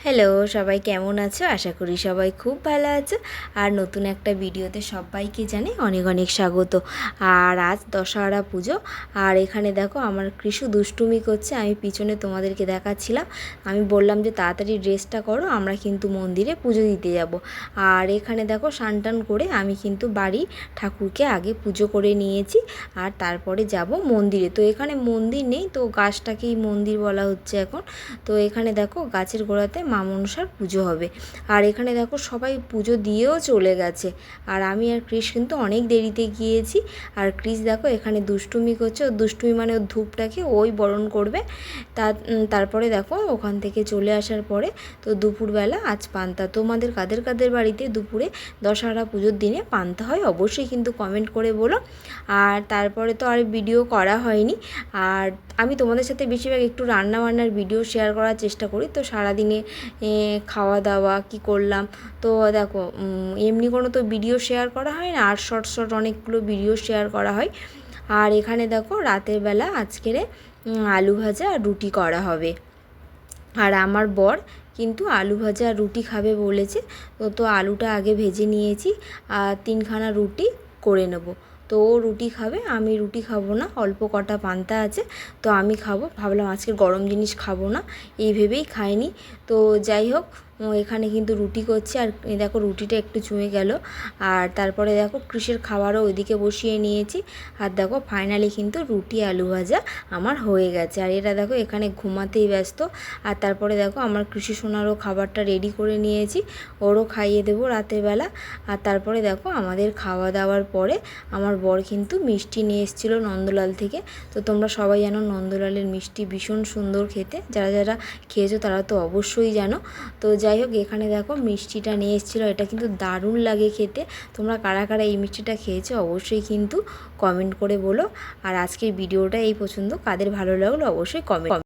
Hello, সবাই কেমন আছো? আশা করি সবাই খুব ভালো আছো। আর নতুন একটা ভিডিওতে সবাইকে জানাই অনেক অনেক স্বাগত। আর আজ দশহরা পুজো। আর এখানে দেখো আমার কৃষু দুষ্টুমি করছে, আমি পিছনে তোমাদেরকে দেখাচ্ছিলাম। আমি বললাম যে তাড়াতাড়ি ড্রেসটা করো, আমরা কিন্তু মন্দিরে পুজো দিতে যাব। আর এখানে দেখো স্নান করে আমি কিন্তু বাড়ি ঠাকুরকে আগে পুজো করে নিয়েছি, আর তারপরে যাব মন্দিরে। তো এখানে মন্দির নেই, তো গাছটাকেই মন্দির বলা হচ্ছে এখন। তো এখানে দেখো গাছের গোড়াতে মা মনসার পুজো হবে। আর এখানে দেখো সবাই পুজো দিয়েও চলে গেছে, আর আমি আর ক্রিস কিন্তু অনেক দেরিতে গিয়েছি। আর ক্রিস দেখো এখানে দুষ্টুমি করছে, ও দুষ্টুমি মানে ওর ধূপটাকে ওই বরণ করবে। তারপরে দেখো ওখান থেকে চলে আসার পরে তো দুপুরবেলা আজ পান্তা। তোমাদের কাদের কাদের বাড়িতে দুপুরে দশহরা পুজোর দিনে পান্তা হয় অবশ্যই কিন্তু কমেন্ট করে বলো। আর তারপরে তো আর ভিডিও করা হয়নি। আর আমি তোমাদের সাথে বেশিরভাগ একটু রান্নাবান্নার ভিডিও শেয়ার করার চেষ্টা করি। তো সারাদিনে খাওয়া দাওয়া কি করলাম, তো দেখো এমনি কোনো তো ভিডিও শেয়ার করা হয় না, আর শর্ট শর্ট অনেকগুলো ভিডিও শেয়ার করা হয়। আর এখানে দেখো রাতের বেলা আজকের আলু ভাজা আর রুটি করা হবে। আর আমার বর কিন্তু আলু ভাজা আর রুটি খাবে বলেছে। তো আলুটা আগে ভেজে নিয়েছি, আর 3খানা রুটি করে নেব। তো ও রুটি খাবে, আমি রুটি খাবো না, অল্প কটা পান্তা আছে তো আমি খাবো। ভাবলাম আজকে গরম জিনিস খাবো না, এই ভেবেই খাইনি। তো যাই হোক, এখানে কিন্তু রুটি করছি। আর দেখো রুটিটা একটু চুঁয়ে গেল। আর তারপরে দেখো কৃষের খাবারও ওইদিকে বসিয়ে নিয়েছি। আর দেখো ফাইনালি কিন্তু রুটি আলু ভাজা আমার হয়ে গেছে। আর এটা দেখো এখানে ঘুমাতেই ব্যস্ত। আর তারপরে দেখো আমার কৃষি সোনারও খাবারটা রেডি করে নিয়েছি, ওরও খাইয়ে দেবো রাতের বেলা। আর তারপরে দেখো আমাদের খাওয়া দাওয়ার পরে আমার বর কিন্তু মিষ্টি নিয়ে এসেছিলো নন্দলাল থেকে। তো তোমরা সবাই জানো নন্দলালের মিষ্টি ভীষণ সুন্দর খেতে, যারা যারা খেয়েছো তারা তো অবশ্যই জানো। তো যাই হোক এখানে দেখো মিষ্টিটা নিয়ে এসেছিলো, এটা কিন্তু দারুণ লাগে খেতে। তোমরা কারা কারা এই মিষ্টিটা খেয়েছো অবশ্যই কিন্তু কমেন্ট করে বলো। আর আজকের ভিডিওটা এই পছন্দ, কাদের ভালো লাগলো অবশ্যই কমেন্ট